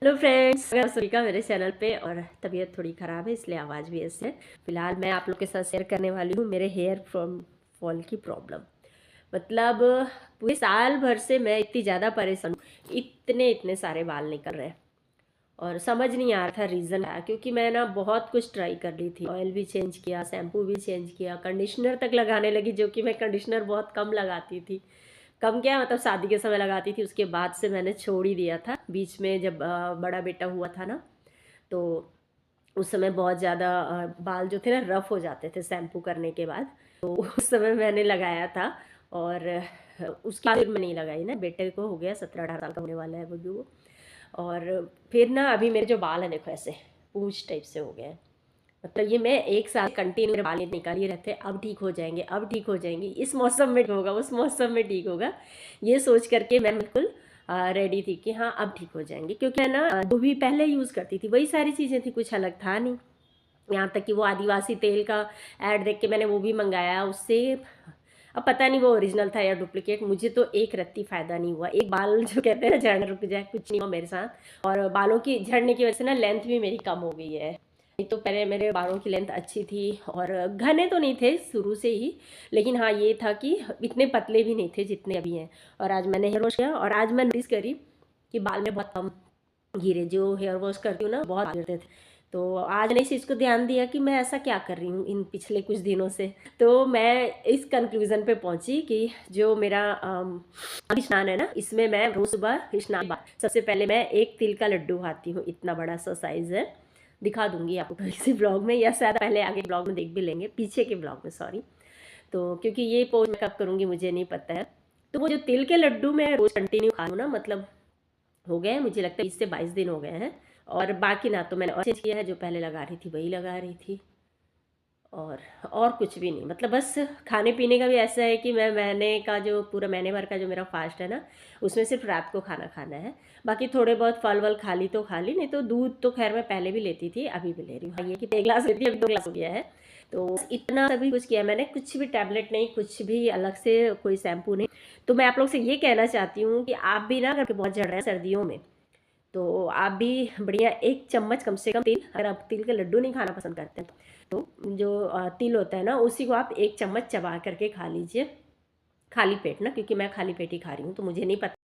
Hello friends, मैं सुरिका मेरे channel पे। और तबीयत थोड़ी ख़राब है इसलिए आवाज़ भी ऐसे है। फिलहाल मैं आप लोग के साथ शेयर करने वाली हूँ मेरे हेयर फ्रॉम फॉल की प्रॉब्लम। मतलब पूरे साल भर से मैं इतनी ज़्यादा परेशान हूँ, इतने इतने सारे बाल निकल रहे हैं और समझ नहीं आ रहा था रीज़न क्या। क्योंकि मैं ना बहुत कुछ ट्राई कर ली थी, ऑयल भी चेंज किया, शैम्पू भी चेंज किया, कंडीशनर तक लगाने लगी, जो कि मैं कंडीशनर बहुत कम लगाती थी। कम क्या मतलब शादी के समय लगाती थी, उसके बाद से मैंने छोड़ ही दिया था। बीच में जब बड़ा बेटा हुआ था ना, तो उस समय बहुत ज़्यादा बाल जो थे ना रफ़ हो जाते थे शैम्पू करने के बाद। तो उस समय मैंने लगाया था और उसके बाद फिर मैं नहीं लगाई ना। बेटे को हो गया 17-18 साल का होने वाला है वो भी वो। और फिर ना अभी मेरे जो बाल हैं देखो ऐसे पूंछ टाइप से हो गए हैं। मतलब ये मैं एक साल कंटिन्यू मेरे बाल निकाल ही रहते, अब ठीक हो जाएंगे, अब ठीक हो जाएंगे, इस मौसम में ठीक होगा, उस मौसम में ठीक होगा। ये सोच करके मैं बिल्कुल रेडी थी कि हाँ अब ठीक हो जाएंगे। क्योंकि है ना जो भी पहले यूज़ करती थी वही सारी चीज़ें थी, कुछ अलग था नहीं। यहाँ तक कि वो आदिवासी तेल का ऐड देख के मैंने वो भी मंगाया उससे। अब पता नहीं वो ओरिजिनल था या डुप्लीकेट, मुझे तो एक रत्ती फ़ायदा नहीं हुआ। एक बाल जो कहते हैं ना झड़ना रुक जाए, कुछ नहीं हुआ मेरे साथ। और बालों की झड़ने की वजह से ना लेंथ भी मेरी कम हो गई है। नहीं तो पहले मेरे बालों की लेंथ अच्छी थी और घने तो नहीं थे शुरू से ही, लेकिन हाँ ये था कि इतने पतले भी नहीं थे जितने अभी हैं। और आज मैंने हेयर वॉश किया और आज मैं नोटिस करी कि बाल में बहुत कम गिरे। जो हेयर वॉश करती हूँ ना बहुत गिरते थे। तो आज मैंने इस चीज़ को ध्यान दिया कि मैं ऐसा क्या कर रही हूँ इन पिछले कुछ दिनों से। तो मैं इस कंक्लूज़न पे पहुँची कि जो मेरा अभी स्नान है ना, इसमें मैं रोज़ सुबह स्नान के बाद सबसे पहले मैं एक तिल का लड्डू खाती हूँ। इतना बड़ा सा साइज़ है, दिखा दूंगी आपको किसी ब्लॉग में, या शायद पहले आगे ब्लॉग में देख भी लेंगे, पीछे के ब्लॉग में सॉरी। तो क्योंकि ये पोज मैं कब करूँगी मुझे नहीं पता है। तो वो जो तिल के लड्डू मैं रोज़ कंटिन्यू खा रही हूँ ना, मतलब हो गए मुझे लगता है 20 से 22 दिन हो गए हैं। और बाकी ना तो मैंने और चेंज किया है, जो पहले लगा रही थी वही लगा रही थी। और कुछ भी नहीं, मतलब बस खाने पीने का भी ऐसा है कि मैं महीने का जो पूरा महीने भर का जो मेरा फास्ट है ना, उसमें सिर्फ रात को खाना खाना है। बाकी थोड़े बहुत फल वल खा ली तो खा ली, नहीं तो दूध तो खैर मैं पहले भी लेती थी, अभी भी ले रही हूँ। ये कि 1 गिलास लेती थी, अभी 2 गिलास हो गया है। तो इतना सभी कुछ किया मैंने, कुछ भी टैबलेट नहीं, कुछ भी अलग से कोई शैम्पू नहीं। तो मैं आप लोग से ये कहना चाहती हूँ कि आप भी ना अगर बहुत झड़ रहे हैं सर्दियों में, तो आप भी बढ़िया 1 चम्मच कम से कम तिल, अगर आप तिल के लड्डू नहीं खाना पसंद करते हैं तो जो तिल होता है ना उसी को आप 1 चम्मच चबा करके खा लीजिए खाली पेट ना। क्योंकि मैं खाली पेट ही खा रही हूँ, तो मुझे नहीं पता